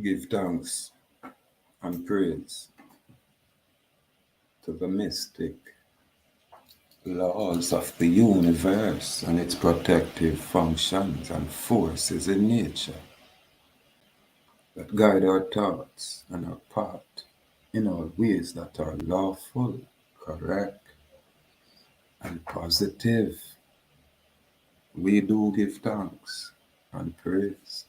give thanks and praise to the mystic laws of the universe and its protective functions and forces in nature that guide our thoughts and our path in all ways that are lawful, correct, and positive. We do give thanks and praise.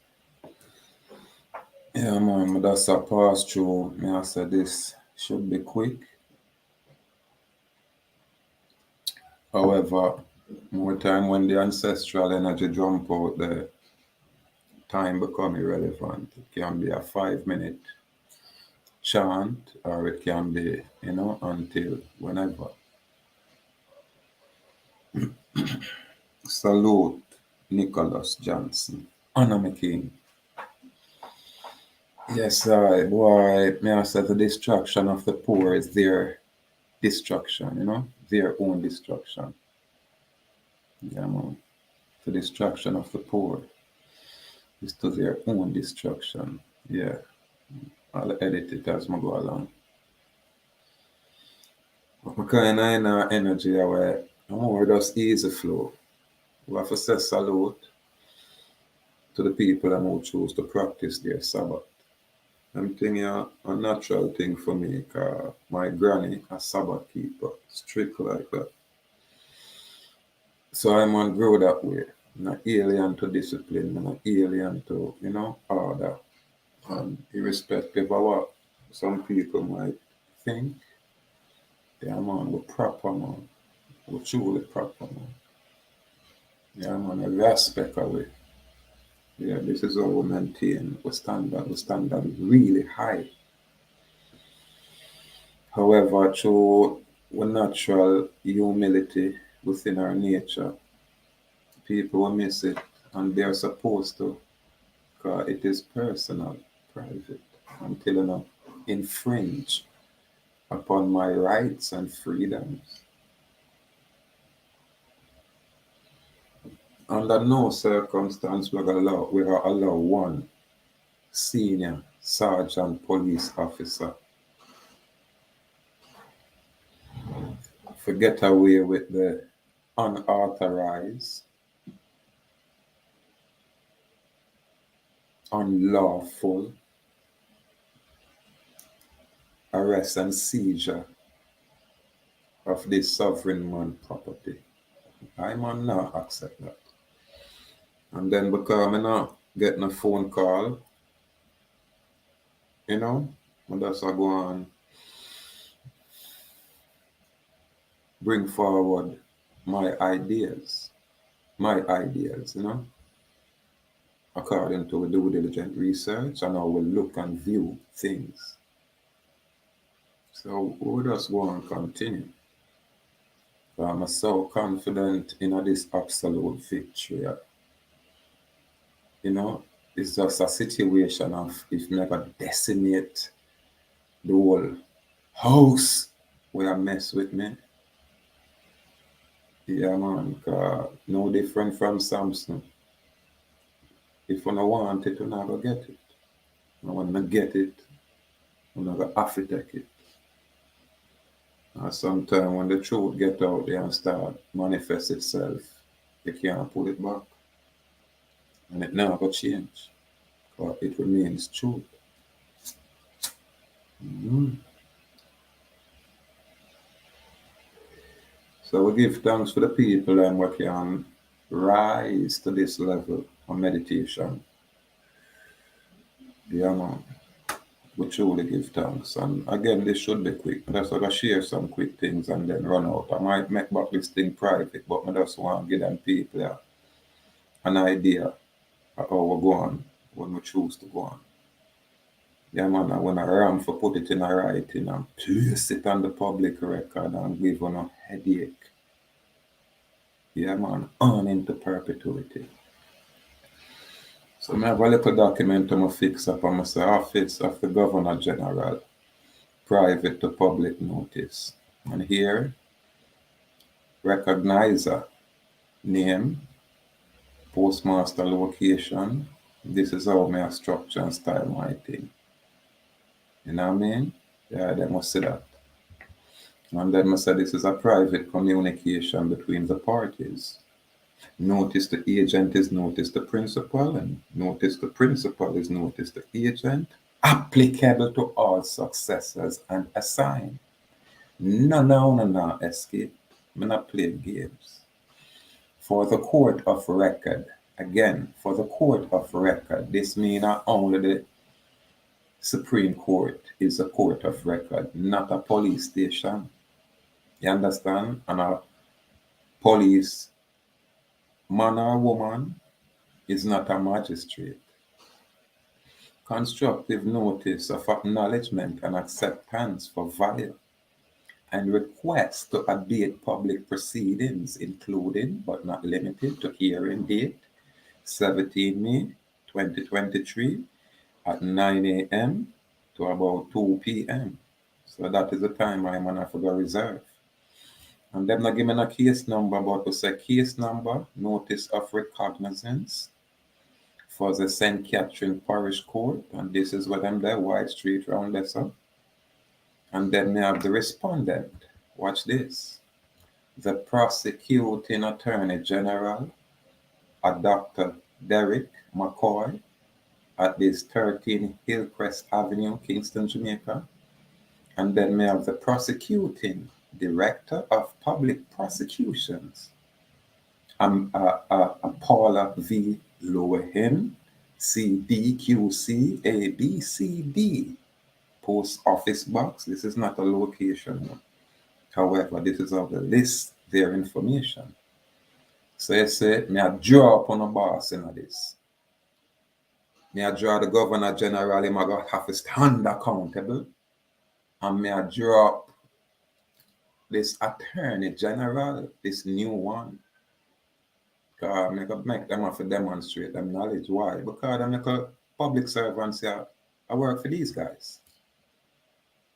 Yeah, man, that's a pass through. Me, I said this should be quick. However, more time when the ancestral energy jump out, the time become irrelevant. It can be a 5 minute chant, or it can be, until whenever. Salute Nicholas Johnson. Honor me king. Yes, boy, may I say the destruction of the poor is their destruction, their own destruction. Yeah, man. The destruction of the poor is to their own destruction. Yeah, I'll edit it as I go along. But my kind of inner energy where I'm more just easy flow. We have to say salute to the people who choose to practice their Sabbath. I'm thinking a natural thing for me, because my granny a Sabbath keeper, strict like that. So I'm on grow that way. I'm not alien to discipline, I'm not alien to, order. And irrespective of what some people might think, yeah man, we're proper man. We're truly proper man. Yeah man, every aspect of it. Yeah, this is how we maintain the standard. The standard is really high. However, through our natural humility within our nature, people will miss it, and they are supposed to, because it is personal, private, until you infringe upon my rights and freedoms. Under no circumstance will I allow one senior sergeant police officer to get away with the unauthorized, unlawful arrest and seizure of this sovereign man property. I man not accept that. And then because I'm not getting a phone call, and that's I go on bring forward my ideas, according to due diligent research, and I will look and view things. So we'll just go and continue. I'm so confident in this absolute victory. It's just a situation of if never decimate the whole house where mess with me. Yeah, man, no different from Samson. If you don't want it, you're not going to get it. And when you get it, you're not going to have to take it. And sometimes when the truth get out there and start manifest itself, you can't pull it back. And it never change. But it remains truth. Mm-hmm. So we give thanks for the people and we can rise to this level of meditation. Yeah, man. We truly give thanks. And again, this should be quick. That's why I share some quick things and then run out. I might make back this thing private, but I just want to give them people an idea of how we go on when we choose to go on. Yeah, man, and when I ram for put it in a writing and place it on the public record and give on a headache. Yeah, man, on into perpetuity. So I have a little document I'm fix up on my office of the Governor General, private to public notice. And here, recognizer, name, postmaster location, This is how I structure and style my thing. You know what I mean? Yeah, they must see that. And then I say this is a private communication between the parties. Notice the agent is notice the principal, and notice the principal is notice the agent. Applicable to all successors and assigned. No, escape. I'm not playing games. For the court of record, again, for the court of record, this means not only the Supreme Court is a court of record, not a police station. You understand? And a police man or woman is not a magistrate. Constructive notice of acknowledgement and acceptance for value and request to abate public proceedings, including but not limited to hearing date 17 May 2023 at 9 a.m. to about 2 p.m. So that is the time I'm gonna have to go reserve. And them not give me a case number, but to say case number, notice of recognizance for the St. Catherine Parish Court, and this is what them there, White Street round there, so. And then we have the respondent. Watch this. The prosecuting attorney general, a Dr. Derek McCoy, at this 13 Hillcrest Avenue, Kingston, Jamaica. And then we have the prosecuting director of public prosecutions, Paula V. Lowen, CDQC ABCD, post office box. This is not a location. However, this is how they list their information. So you say, may I draw upon a boss in this. May I draw the governor general, him I have to stand accountable. And may I draw up this attorney general, this new one. Because I make them have to demonstrate them knowledge. Why? Because I make a public servants here. I work for these guys.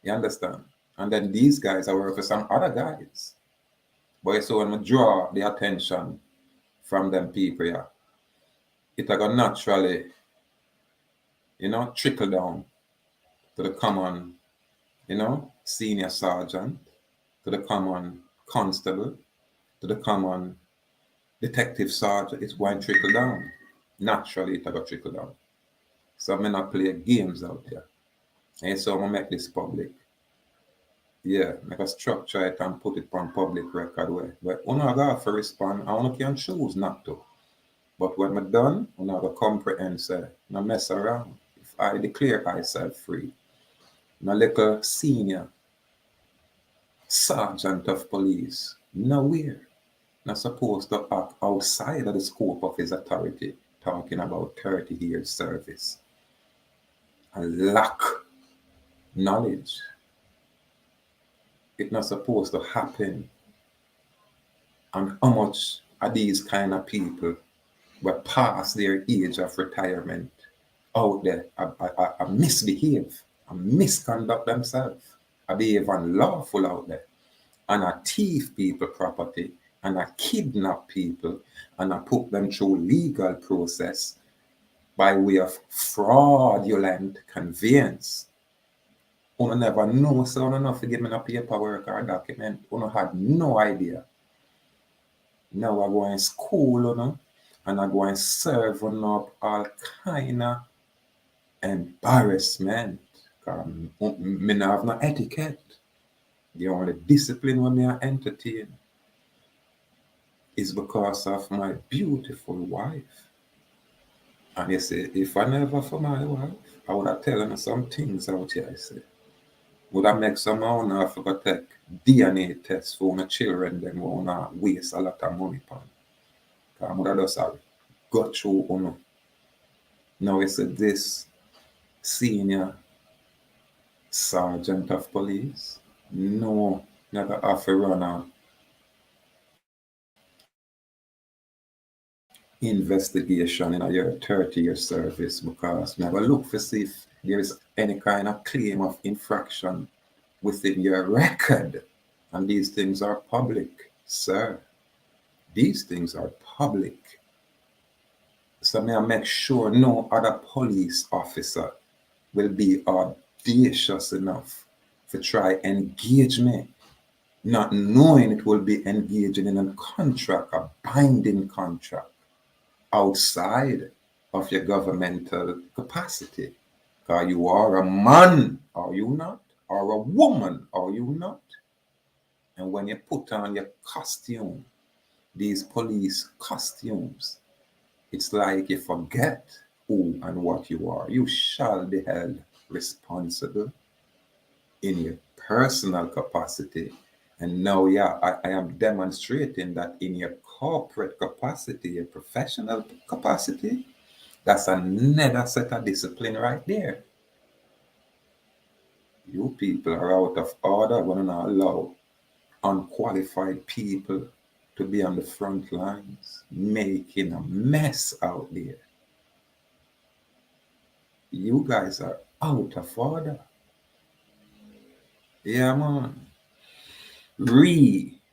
You understand? And then these guys, I work for some other guys. But so when I draw the attention from them people, yeah, it going naturally, trickle down to the common, senior sergeant, to the common constable, to the common detective sergeant. It's going to trickle down. Naturally, it going to trickle down. So I'm not play games out there. And so I'm going to make this public. Yeah, make a structure it and put it on public record way. But I got to respond, I can choose not to. But when I'm done, I have to comprehend, say, no mess around. If I declare myself free, no little senior sergeant of police, nowhere, not supposed to act outside of the scope of his authority, talking about 30 years service. And lack knowledge. It's not supposed to happen. And how much are these kind of people were past their age of retirement out there, I misbehave, I misconduct themselves, I behave unlawful out there, and I thief people property, and I kidnap people, and I put them through legal process by way of fraudulent conveyance. You never know, so you don't give me no paperwork or document. You had no idea. Now I go in school, and I go and serve up all kind of embarrassment. Me not have no etiquette. The only discipline when me I entertain is because of my beautiful wife. And you say, if I never for my wife, I would have tell her some things out here, I say. Would I make some on I forgot to take DNA tests for my children, then we not waste a lot of money upon. I would have just go through Now it's this senior sergeant of police. No, never have to run a investigation in a year 30-year service because never look to see if there is any kind of claim of infraction within your record. And these things are public, sir. These things are public. So may I make sure no other police officer will be audacious enough to try engage me, not knowing it will be engaging in a contract, a binding contract, outside of your governmental capacity. Because you are a man, are you not? Or a woman, are you not? And when you put on your costume, these police costumes, it's like you forget who and what you are. You shall be held responsible in your personal capacity. And now, yeah, I am demonstrating that in your corporate capacity, your professional capacity, that's another set of discipline right there. You people are out of order when you not allow unqualified people to be on the front lines, making a mess out there. You guys are out of order. Yeah, man.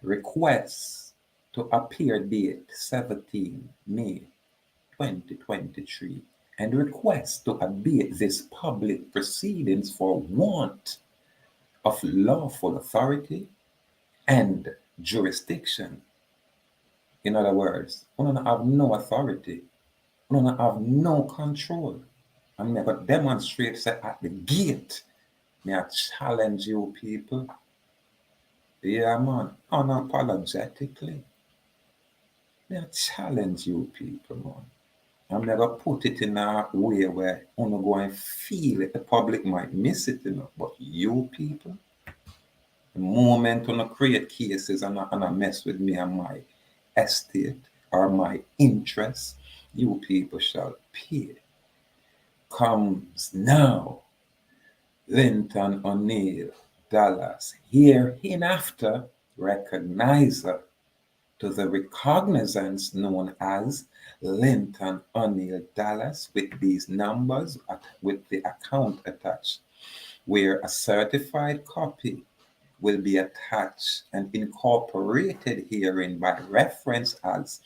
Request to appear date 17 May 2023 and request to abate this public proceedings for want of lawful authority and jurisdiction. In other words, we don't have no authority, we don't have no control. I'm never demonstrate say at the gate. May I challenge you people? Yeah, man, unapologetically. May I challenge you people, man. I'm never put it in a way where I'm go and feel it. The public might miss it, but you people, the moment when I create cases and I mess with me and my estate or my interest, you people shall pay. Comes now, Linton O'Neill, Dallas, hereinafter recognizer to the recognizance known as Linton O'Neill Dallas with these numbers with the account attached, where a certified copy will be attached and incorporated herein by reference as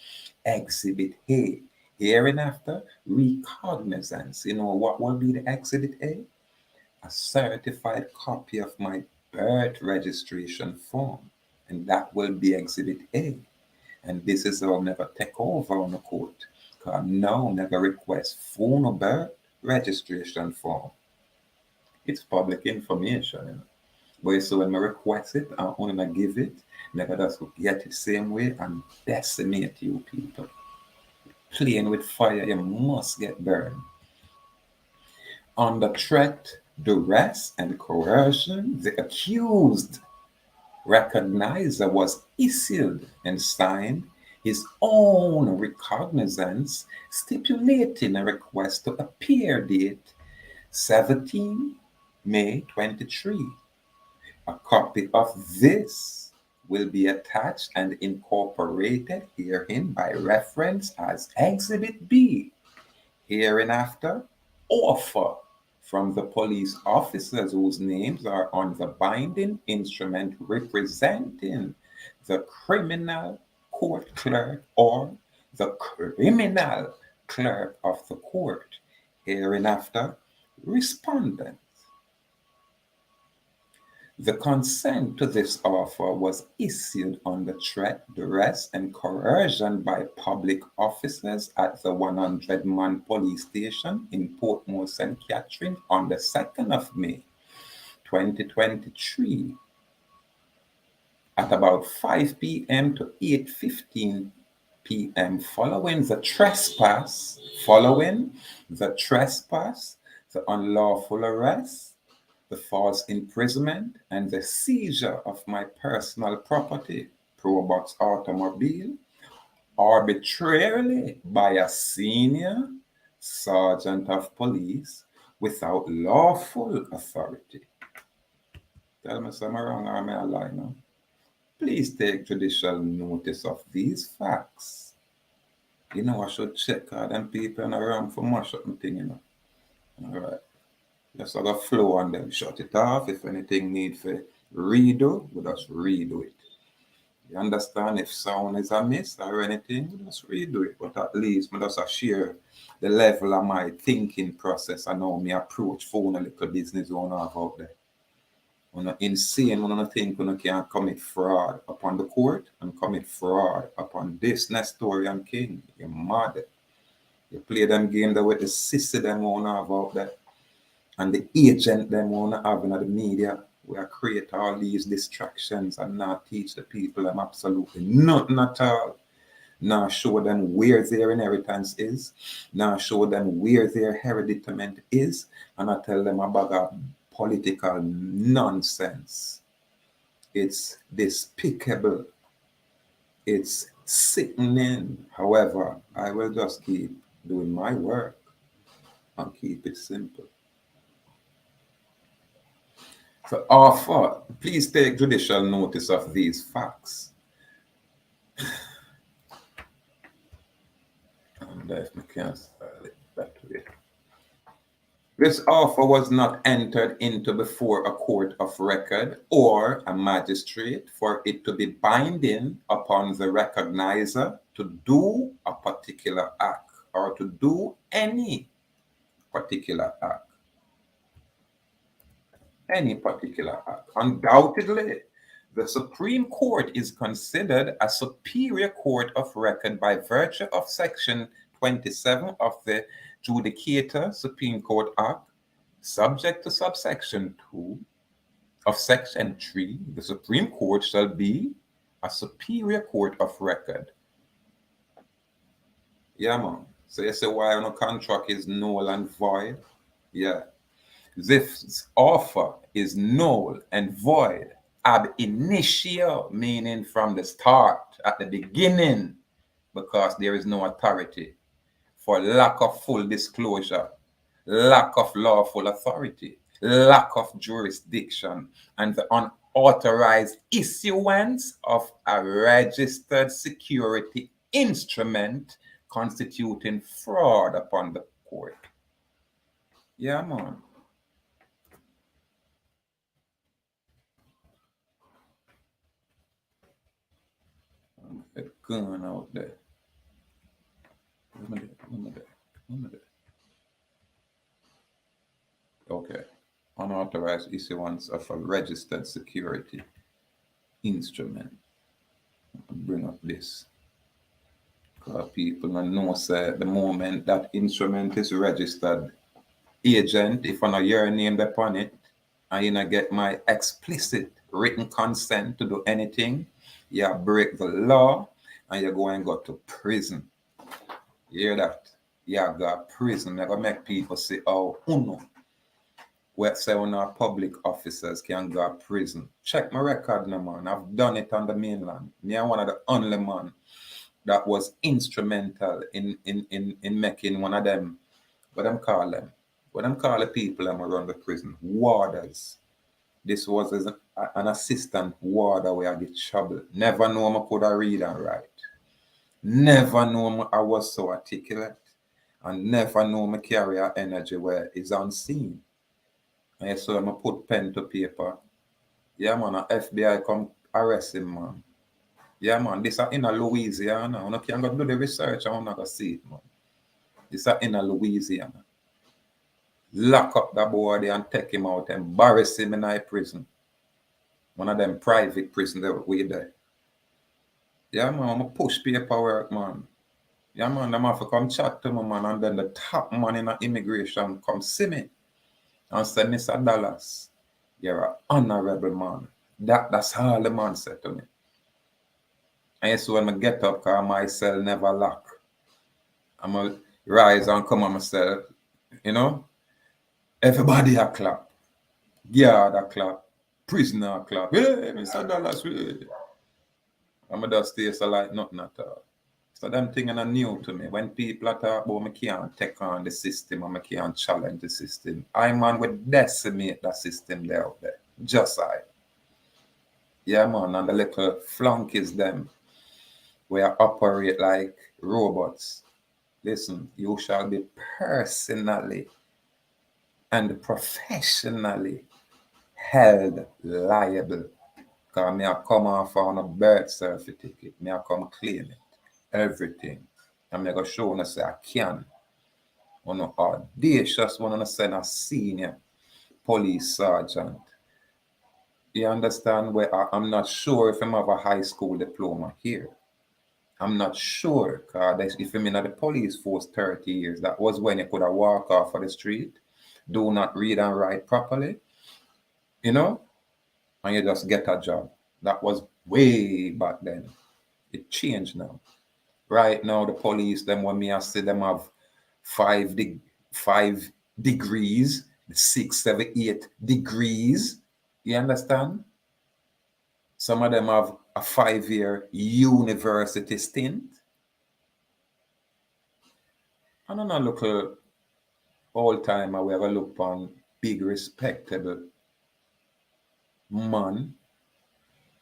Exhibit A. Hereinafter, recognizance. You know what will be the Exhibit A? A certified copy of my birth registration form, and that will be Exhibit A. And this is how never take over on the court. Because now never request phone or birth registration form. It's public information. But so when I request it, I'm only gonna give it, never just get it same way and decimate you people. Playing with fire, you must get burned. Under threat, duress, and coercion, the accused recognizer was issued and signed his own recognizance stipulating a request to appear date 17 May 23. A copy of this will be attached and incorporated herein by reference as Exhibit B. Hereinafter, offer from the police officers whose names are on the binding instrument representing the criminal court clerk or the criminal clerk of the court. Hereinafter, respondent. The consent to this offer was issued under threat, duress, and coercion by public officers at the 100-man police station in Portmore, St. Catherine on the 2nd of May, 2023 at about 5 p.m. to 8:15 p.m. following the trespass, the unlawful arrest, the false imprisonment, and the seizure of my personal property, Probox automobile, arbitrarily by a senior sergeant of police without lawful authority. Tell me something wrong or am I a lie now? Please take judicial notice of these facts. You know, I should check all them people in the room for mash up thing, you know. All right. Just have a flow on them, shut it off. If anything need for redo, we just redo it. You understand? If sound is amiss or anything, just redo it. But at least me just share the level of my thinking process and how me approach phone a little business owner out there. When you're insane, when you think when you can commit fraud upon the court and commit fraud upon this Nestorian king, you're mad. You play them game that with the sister them wanna have out there and the agent them wanna have in the media. We are create all these distractions and not teach the people them absolutely nothing at all. Now show them where their inheritance is. Now show them where their hereditament is. And I tell them about political nonsense. It's despicable. It's sickening. However, I will just keep doing my work and keep it simple. So, author, please take judicial notice of these facts. And if I can spell it that way. This offer was not entered into before a court of record or a magistrate for it to be binding upon the recognizer to do a particular act or to do any particular act. Any particular act. Undoubtedly, the Supreme Court is considered a superior court of record by virtue of Section 27 of the Judicature Supreme Court Act, subject to subsection 2 of Section 3. The Supreme Court shall be a superior court of record. Yeah, man. So you say why no contract is null and void? Yeah. This offer is null and void ab initio, meaning from the start, at the beginning, because there is no authority, for lack of full disclosure, lack of lawful authority, lack of jurisdiction, and the unauthorized issuance of a registered security instrument constituting fraud upon the court. Yeah, man. A gun out there. Okay. Unauthorized issuance of a registered security instrument. Bring up this. Because people don't know, say, the moment that instrument is registered, agent, if I know your name upon it, and you not get my explicit written consent to do anything, you break the law and you go and go to prison. You hear that? You go to prison. You go make people say, oh, uno. Where say when our public officers can go to prison. Check my record now, man. I've done it on the mainland. Me are one of the only man that was instrumental in making one of them, what them call them? What them call the people that run the prison? Warders. This was an assistant warder where I get trouble. Never know I could read and write. Never know I was so articulate. And never know me carry a energy where it's unseen. And so I put pen to paper. Yeah, man, a FBI come arrest him, man. Yeah, man, this is in Louisiana. You can't go do the research, I'm not going to see it, man. This is in Louisiana. Lock up the boy and take him out and embarrass him in a prison. One of them private prisons that we there. Yeah, man, I'm push paperwork, man. Yeah, man, I'm have to come chat to me, man, and then the top man in the immigration come see me and say, Mr. Dallas, you're an honorable man. That's all the man said to me. And so when I get up, because my cell never lock, I'm going to rise and come on myself, you know? Everybody a clap. Guard a clap. Prisoner a clap. Hey, Mr. Dallas, hey. I'm just stay so like nothing at all. So them things are new to me. When people are talk about me can't take on the system and me can't challenge the system, I man would decimate that system there out there. Just I. Yeah, man, and the little flunkies them where operate like robots. Listen, you shall be personally and professionally held liable Because me I come off on a birth certificate. Me I come claim it. Everything. And me go show you say I can. On a audacious one to send a senior police sergeant. You understand where I'm not sure if I'm have a high school diploma here. I'm not sure, because if I'm in the police force 30 years, that was when you could have walk off of the street, do not read and write properly, you know, and you just get a job. That was way back then. It changed now. Right now, the police, them when me I see them have five degrees, 6, 7, 8 degrees. You understand? Some of them have a 5-year university stint. And on a local old timer, we have a look on big respectable man.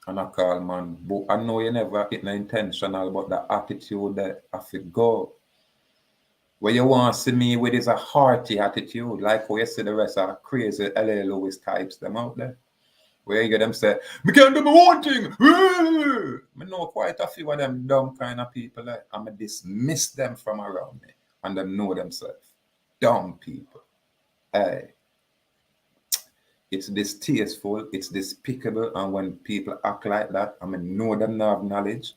And I call man, but I know you never it no intentional, but the attitude that I feel go. Where you want to see me with is a hearty attitude, like how you see the rest of crazy L.A. Lewis types them out there. Where you get them say, me can't do my own thing. I know quite a few of them dumb kind of people. Like, I'm going to dismiss them from around me. And them know themselves. Dumb people. Hey. It's distasteful. It's despicable. And when people act like that, I mean, know them not have knowledge.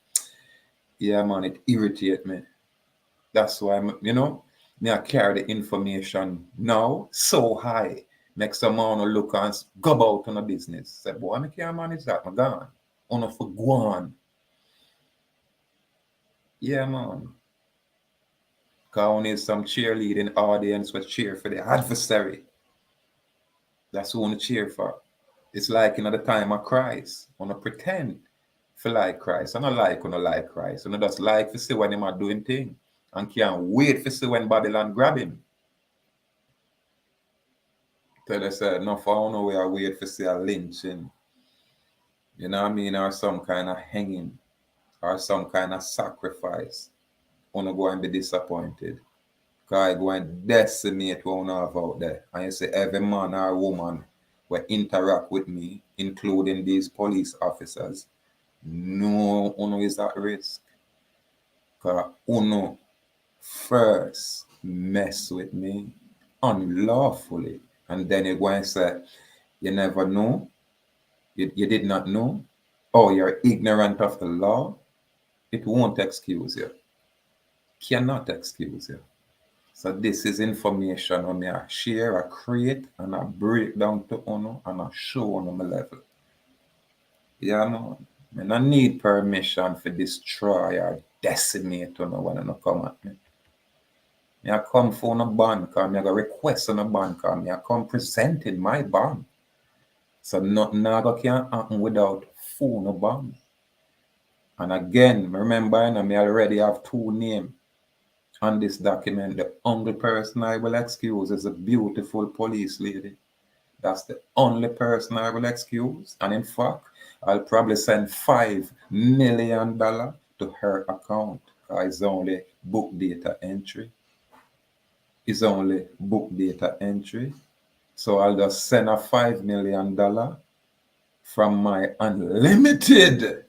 Yeah, man, it irritates me. That's why, me I carry the information now so high. Make some man look and go about on a business. Say, boy, I can't manage that. I'm gone. On for go on. Yeah, man. Because I need some cheerleading audience will cheer for the adversary. That's who I want to cheer for. It's like the time of Christ. I want to pretend for like Christ. I don't like Christ. I just like to see when him are doing things. And can't wait to see when Babylon grab him. Tell us, no, for no way I wait for see a lynching. You know what I mean? Or some kind of hanging. Or some kind of sacrifice. I want to go and be disappointed. Because I go and decimate what I have out there. And you say every man or woman will interact with me, including these police officers. No, uno is at risk. Because uno first mess with me unlawfully. And then you go and say, you never know. You did not know. Or you're ignorant of the law. It won't excuse you. Cannot excuse you. So this is information on me I share, I create, and I break down to uno and I show on my level. Yeah, man. I don't need permission for destroy or decimate uno when I come at me. I come for a bond because I got request on a bond because I come presenting my bond. So nothing can happen without phone a bond. And again, remember, I already have 2 names on this document. The only person I will excuse is a beautiful police lady. That's the only person I will excuse. And in fact, I'll probably send $5 million to her account. It's only book data entry. It's only book data entry. So I'll just send a $5 million from my unlimited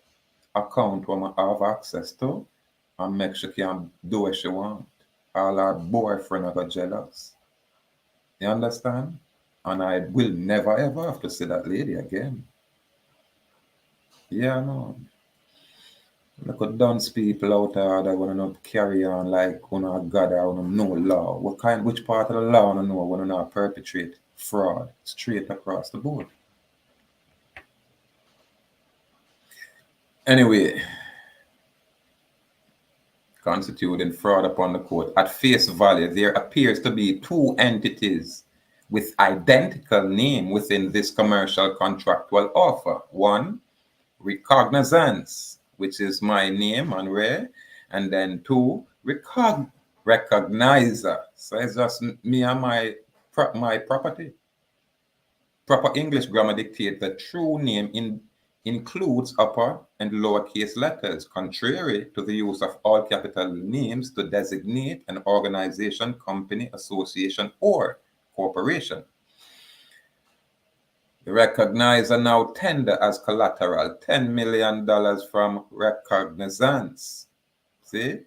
account where I have access to and make sure she can do what she want. All her boyfriend are jealous. You understand? And I will never ever have to see that lady again. Yeah, no. Look at dance people out there that want to not carry on like when I God or no law. Which part of the law I know when I not perpetrate fraud straight across the board. Anyway, constituting fraud upon the court. At face value, there appears to be 2 entities with identical name within this commercial contractual offer. One, recognizance, which is my name and where, and then 2, recognizer. So it's just me and my property. Proper English grammar dictates that true name includes upper and lowercase letters, contrary to the use of all capital names to designate an organization, company, association, or corporation. The recognizer now tender as collateral $10 million from recognizance. See?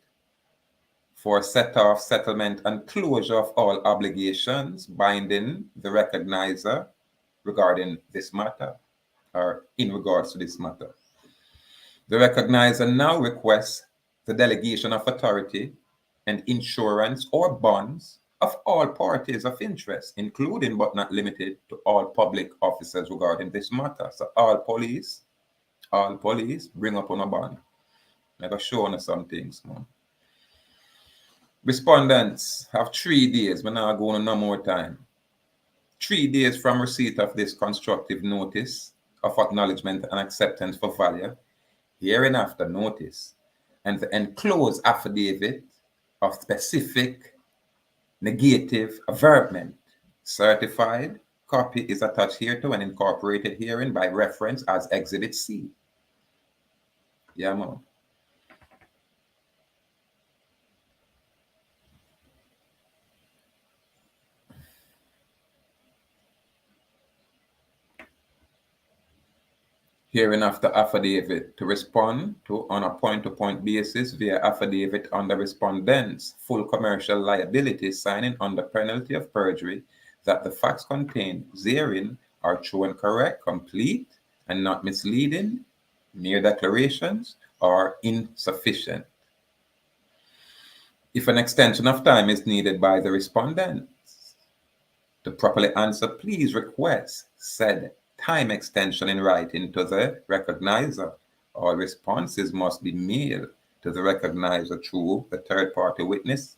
For set-off, settlement, and closure of all obligations binding the recognizer regarding this matter, or in regards to this matter. The recognizer now requests the delegation of authority and insurance or bonds of all parties of interest, including but not limited to all public officers regarding this matter. So all police, bring up on a bond. I'm going to show you some things, man. Respondents have 3 days. We're not going no more time. 3 days from receipt of this constructive notice of acknowledgement and acceptance for value, hereinafter notice, and the enclosed affidavit of specific negative averment. Certified copy is attached hereto and incorporated herein by reference as Exhibit C. Yeah, man. Hereinafter affidavit to respond to on a point-to-point basis via affidavit under respondent's full commercial liability, signing under penalty of perjury that the facts contained therein are true and correct, complete, and not misleading, mere declarations, or insufficient. If an extension of time is needed by the respondent to properly answer, please request said time extension in writing to the recognizer. All responses must be mailed to the recognizer through the third-party witness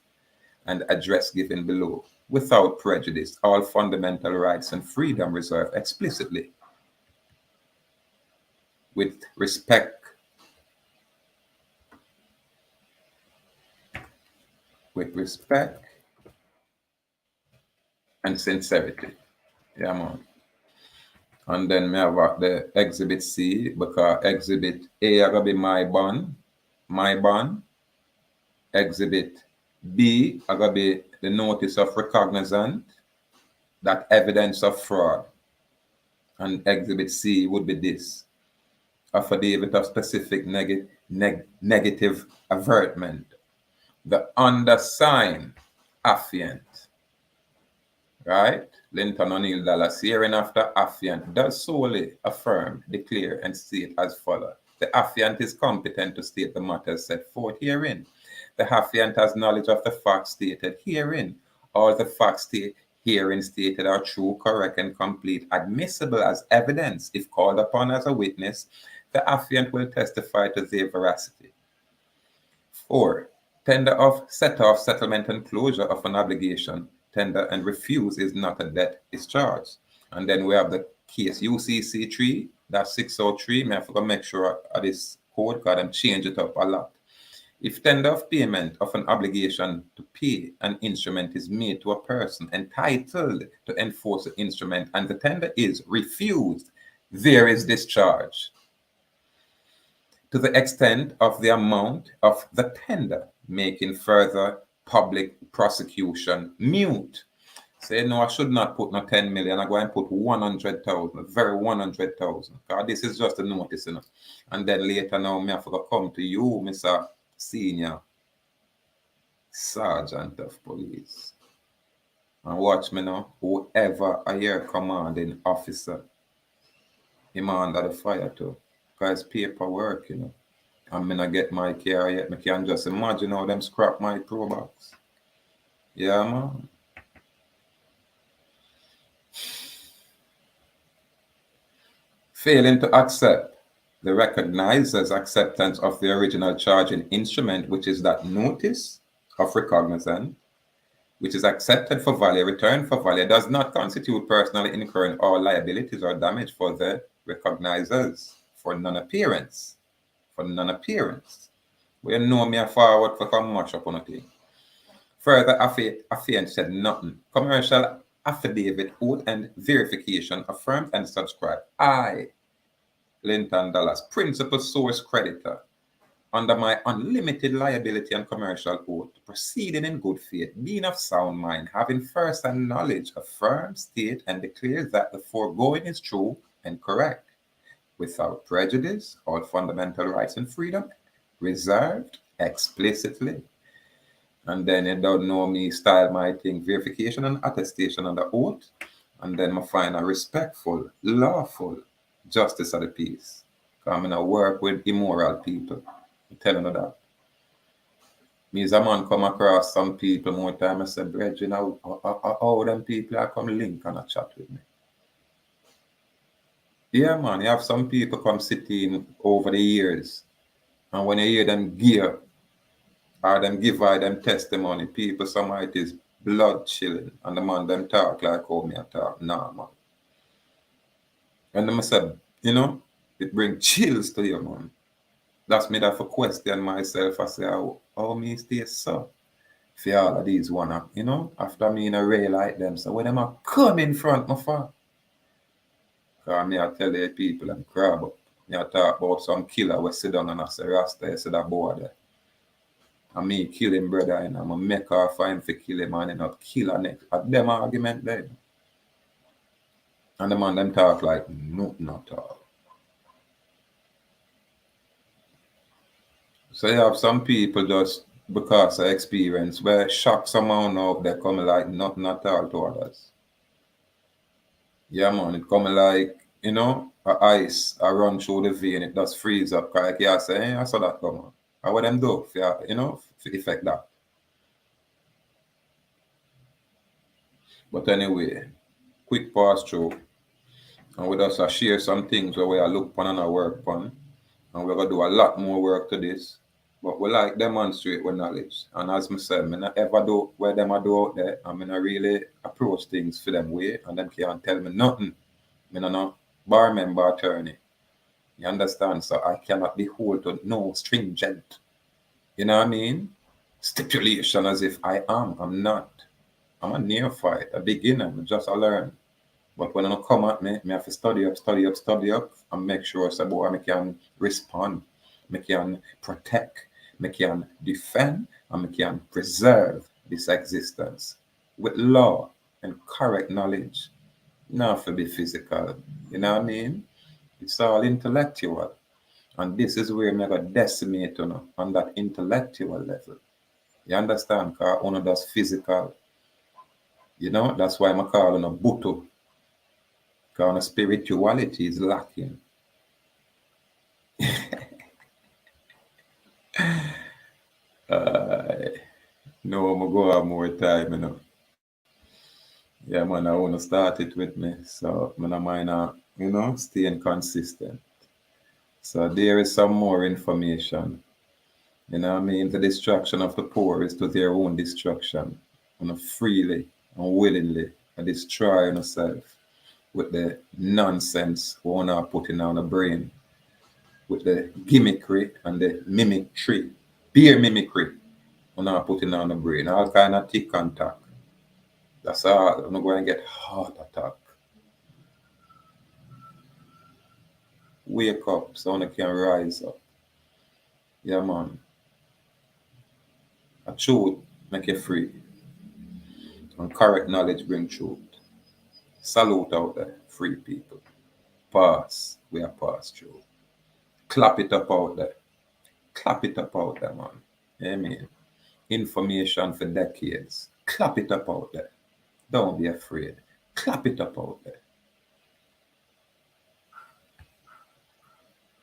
and address given below, without prejudice. All fundamental rights and freedom reserved explicitly with respect and sincerity. Yeah, man. And then we have the Exhibit C, because Exhibit A are going to be my bond. Exhibit B are going to be the notice of recognizant, that evidence of fraud. And Exhibit C would be this: affidavit of specific negative averment. The undersigned affiant, right? Linton O'Neill Dallas, hereinafter affiant does solely affirm, declare, and state as follows. The affiant is competent to state the matters set forth herein. The affiant has knowledge of the facts stated herein. All the facts herein stated are true, correct, and complete, admissible as evidence. If called upon as a witness, the affiant will testify to their veracity. 4. Tender of set-off, settlement, and closure of an obligation. Tender and refuse is not a debt discharge. And then we have the case UCC 3, that's 603. I have to make sure of this code because I'm change it up a lot. If tender of payment of an obligation to pay an instrument is made to a person entitled to enforce the instrument and the tender is refused, there is discharge to the extent of the amount of the tender, making further public prosecution mute. Say, no, I should not put no 10 million. I go and put 100,000, very 100,000. Because this is just a notice, you know. And then later now, I have to come to you, Mr. Senior Sergeant of Police. And watch me now, whoever I hear commanding officer, him under the fire too. Because paperwork, you know. I'm gonna get my care yet. I can just imagine how them scrap my pro box. Yeah, man. Failing to accept the recognizer's acceptance of the original charging instrument, which is that notice of recognizance, which is accepted for value, returned for value, does not constitute personally incurring all liabilities or damage for the recognizers for non-appearance. We know me forward for come much up on a thing. Further, affiant said nothing. Commercial affidavit, oath, and verification affirmed and subscribed. I, Linton Dallas, principal source creditor, under my unlimited liability and commercial oath, proceeding in good faith, being of sound mind, having first-hand knowledge, affirm, state, and declare that the foregoing is true and correct, without prejudice, all fundamental rights and freedom reserved explicitly. And then you don't know me style my thing, verification and attestation under oath. And then I find a respectful, lawful justice of the peace. Because I'm going to work with immoral people. I'm telling you that. Me as a man come across some people more time, I say, brethren, how them people are come link and a chat with me. Yeah, man, you have some people come sitting over the years. And when you hear them give or them give out them testimony, people, some it is blood chilling. And the man them talk like how me I talk. Nah, man. And them say, it bring chills to you, man. That's me that for question myself. I say, how me stay so? For all of these one, after me in a ray like them. So when them a come in front, my father. Because me I tell the people and crab up. Me I talk about some killer we sit down and I say, Rasta, you see that boy there. And me kill him, brother, and I'm going to make her find for kill him and not kill her next. At them argument then. And the man them talk like nothing at all. So you have some people just because of experience where shock somehow now they come like nothing at all to others. Yeah man, it come like, a ice I run through the vein, it does freeze up. Cause like you say, I saw that come on. And what them do for for effect that. But anyway, quick pass through. And we just share some things where we look upon and work upon. And we're gonna do a lot more work to this. But we like demonstrate with knowledge. And as I said, I not ever do where them I do out there. I mean I really approach things for them way and them can't tell me nothing. I mean no bar member attorney. You understand? So I cannot be held to no stringent. You know what I mean? Stipulation as if I am. I'm not. I'm a neophyte, a beginner, I'm just a learn. But when I come at me, I have to study up, and make sure so boy, I can respond, I can protect, I can defend, and I can preserve this existence with law and correct knowledge. Not to be physical. You know what I mean? It's all intellectual. And this is where I'm going to decimate on that intellectual level. You understand? Because one of that's physical. That's why I'm calling a buto. Because spirituality is lacking. No, I'm going to go have more time, Yeah, man, I want to start it with me. So, I don't mind, staying consistent. So, there is some more information. You know what I mean? The destruction of the poor is to their own destruction. Freely and willingly and destroy yourself with the nonsense we want to put in on the brain, with the gimmickry and the mimicry, beer mimicry we want to put in on the brain, all kind of tick and tack. That's all. I'm not going to get heart attack. Wake up so I can rise up. Yeah, man. A truth make you free. And correct knowledge bring truth. Salute out there, free people. Pass. We are passed through. Clap it up out there. Clap it up out there, man. Amen. Information for decades. Clap it up out there. Don't be afraid. Clap it up out there.